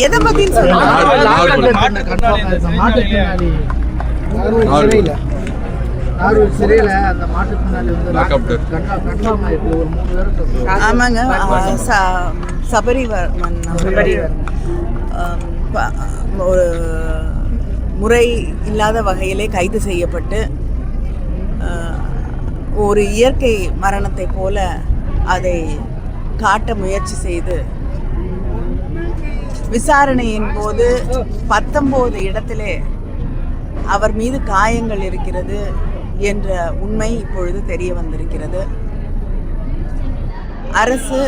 எதை பத்தி ஆமாங்க, சபரிவர்மன் ஒரு முறை இல்லாத வகையிலே கைது செய்யப்பட்டு ஒரு இயற்கை மரணத்தை போல அதை காட்ட முயற்சி செய்து விசாரணையின் போது 19 இடத்திலே அவர் மீது காயங்கள் இருக்கிறது என்ற உண்மை இப்பொழுது தெரிய வந்திருக்கிறது. அரசு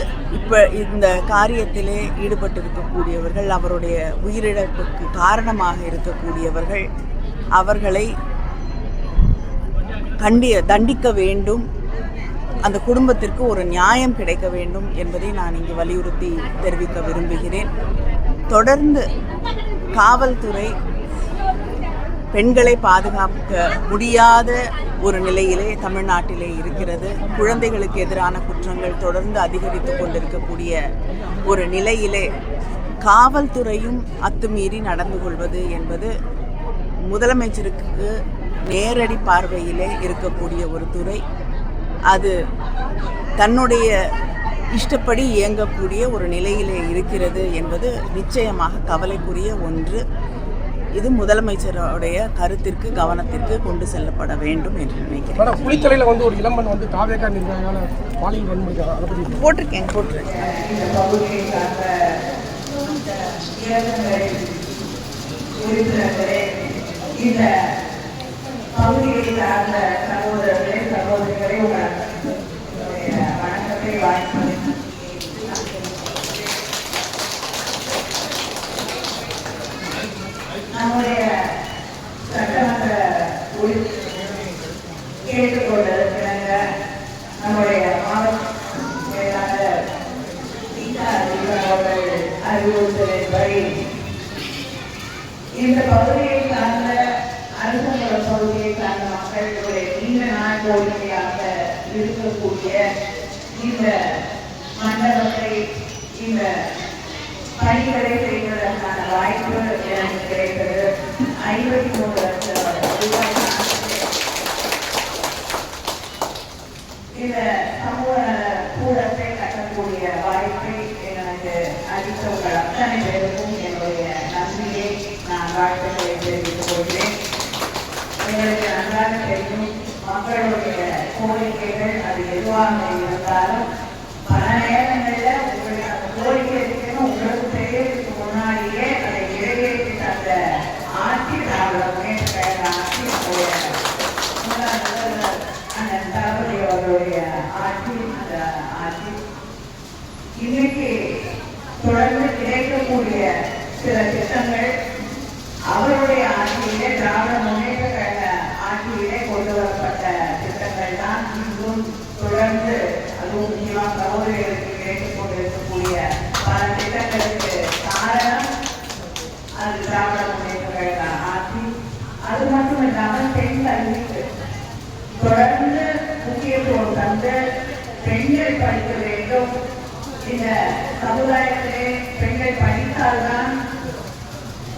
இந்த காரியத்திலே ஈடுபட்டிருக்கக்கூடியவர்கள், அவருடைய உயிரிழப்புக்கு காரணமாக இருக்கக்கூடியவர்கள், அவர்களை தண்டிக்க வேண்டும், அந்த குடும்பத்திற்கு ஒரு நியாயம் கிடைக்க வேண்டும் என்பதை நான் இங்கு வலியுறுத்தி தெரிவிக்க விரும்புகிறேன். தொடர்ந்து காவல்துறை பெண்களை பாதுகாக்க முடியாத ஒரு நிலையிலே தமிழ்நாட்டிலே இருக்கிறது. குழந்தைகளுக்கு எதிரான குற்றங்கள் தொடர்ந்து அதிகரித்து கொண்டிருக்கக்கூடிய ஒரு நிலையிலே காவல்துறையும் அத்துமீறி நடந்து கொள்வது என்பது முதலமைச்சருக்கு நேரடி பார்வையிலே இருக்கக்கூடிய ஒரு துறை. அது தன்னுடைய இஷ்டப்படி இயங்கக்கூடிய ஒரு நிலையிலே இருக்கிறது என்பது நிச்சயமாக கவலைக்குரிய ஒன்று. இது முதலமைச்சருடைய கருத்திற்கு, கவனத்திற்கு கொண்டு செல்லப்பட வேண்டும் என்று நினைக்கிறேன். புலித்தலையில் ஒரு இளம்பெண் தாவேகா நிர்வாகியான பாலியல் வன்முறை போட்டிருக்கேன். இந்த பகுதியை சார்ந்த சகோதரர்களே, சகோதரிகளே, வணக்கத்தை வாய்ப்பு நம்முடைய சட்டமன்ற கேட்டுக்கொண்டிருக்கிறாங்க. நம்முடைய மாவட்ட செயலாளர் சீதா அவர்கள் அறிவுறுத்தலின்படி இந்த பகுதியை சார்ந்த அரசு பகுதியை சார்ந்த மக்களுடைய நீண்ட நாள் கோரிக்கையாக இருக்கக்கூடிய இந்த மண்டபத்தை, இந்த பணிகளை செய்வதற்கான வாய்ப்பு எனக்கு கிடைத்தது. 53 லட்சம் ரூபாய் இந்த சமூக கூடத்தை கட்டக்கூடிய வாய்ப்பை எனக்கு அளித்த உங்கள் அத்தனை பேருக்கும் என்னுடைய நன்றியை நான் வாழ்த்துக்களை தெரிவித்துக் கொள்கிறேன். எங்களுக்கு நன்றாக தெரியும், மக்களுடைய கோரிக்கைகள் அது எதுவாக இருந்தாலும் பல நேரங்களில் உங்களுக்கு அந்த கோரிக்கை இருக்குன்னு உங்களுக்கு தெரியறதுக்கு முன்னாடியே அதை நிறைவேற்றி தந்த ஆட்சி திராவிட முன்னேற்ற கழக ஆட்சி, அந்த தளபதி அவர்களுடைய ஆட்சி. அந்த ஆட்சி இன்னைக்கு தொடர்ந்து கிடைக்கக்கூடிய சில திட்டங்கள் அவருடைய ஆட்சியிலே, திராவிட முன்னேற்ற கழக ஆட்சியிலே கொண்டு வரப்பட்ட திட்டங்கள் தான் இன்றும் தொடர்ந்து, அதுவும் முக்கியமாக சகோதரிகளுக்கு கிடைத்துக் கொண்டிருக்கக்கூடிய பல திட்டங்களுக்கு காரணம் அது திராவிட முன்னேற்ற கழக ஆட்சி. அது மட்டும் இல்லாமல் பெண் கல்விக்கு தொடர்ந்து முக்கியத்துவம் தந்து பெண்கள் படிக்க வேண்டும். இந்த சமுதாயத்திலே பெண்கள் படித்தால்தான்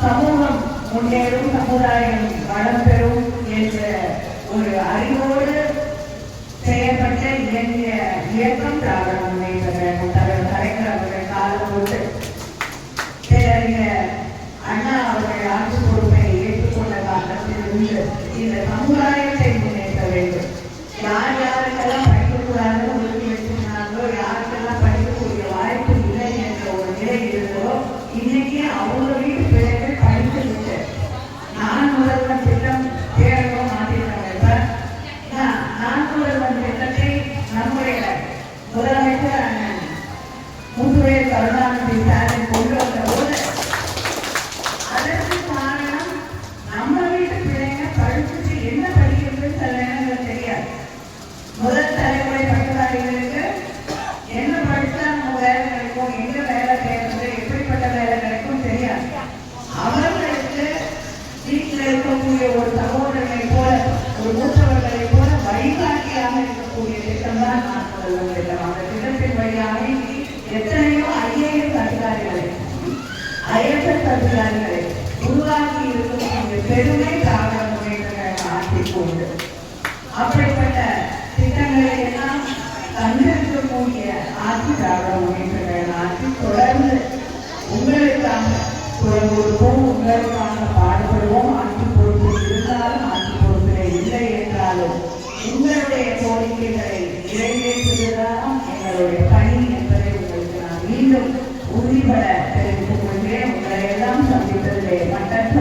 சமூகம் முன்னேறும், சமுதாயம் வளம் பெறும் என்ற ஒரு அறிவோடு செயல்பட்ட இயங்கிய இயக்கம் திராவிட முன்னேற்ற கழகம். தலைவர் கலைஞர் அவர்கள் காலம் கொண்டு பேரறிஞர் அண்ணா அவர்கள் ஆட்சி பொறுப்பை ஏற்றுக்கொண்ட காலத்தில் இந்த சமுதாயத்தை முன்னேற்ற வேண்டும். யார் யாருக்கெல்லாம் படிக்கக்கூடாதுன்னு உறுதி வச்சிருந்தாங்களோ, யாருக்கெல்லாம் படிக்கக்கூடிய வாய்ப்பு இல்லை என்ற ஒரு நிலை இருந்தோ, இன்னைக்கு அவங்க வீட்டு பிள்ளைகள் படித்து விட்டு நான் முதல்வன் திட்டம் பேரவும் மாற்றிருக்காங்க. இப்ப நான் முதல்வன் திட்டத்தை நம்முடைய முதலமைச்சர் அண்ணன் முத்துவேல் கருணாநிதி ஸ்டாலின் கொண்டு வந்த போது அதற்கு காரணம் நம்ம வீட்டு பிள்ளைங்க படிச்சுட்டு என்ன படிக்கிறது சில நேரங்கள் தெரியாது. முதல் தலைமுறை பட்டதாரிகளுக்கு என்ன படித்தா நம்ம வேலை கிடைக்கும், எங்க வேலை கிடைக்கிறது, எப்படிப்பட்ட வேலை கிடைக்கும் தெரியாது. அவர்களுக்கு வீட்டில் இருக்கக்கூடிய ஒரு சகோதரர்களை போல, ஒரு மூத்தவர்களை போல வழிகாட்டியாக இருக்கக்கூடிய திட்டம் தான் நான் முதல்வன் திட்டம். அந்த திட்டத்தின் வழியாக எத்தனையோ IAS அதிகாரிகளை, IFS அதிகாரிகளை உருவாக்கி இருக்கக்கூடிய பெருமை திராவிட முன்னேற்ற கழக ஆட்சிக்கு உண்டு. அப்படிப்பட்ட திட்டங்களை எல்லாம் தந்திருக்கக்கூடிய ஆட்சி திராவிட முன்னேற்ற கழக ஆட்சி. தொடர்ந்து உங்களுக்காக குரல் கொடுப்போம், உங்களுக்காக பாடுபடுவோம். ஆட்சி பொறுப்பில் இருந்தாலும் ஆட்சி பொறுப்பில் இல்லை என்றாலும் உங்களுடைய கோரிக்கைகளை நிறைவேற்றுவதுதான் எங்களுடைய பணி என்பதை உங்களுக்கு நான் மீண்டும் உறுதிபட தெரிவித்துக் கொள்கிறேன். உங்களை எல்லாம் சந்தித்ததிலே மட்டற்ற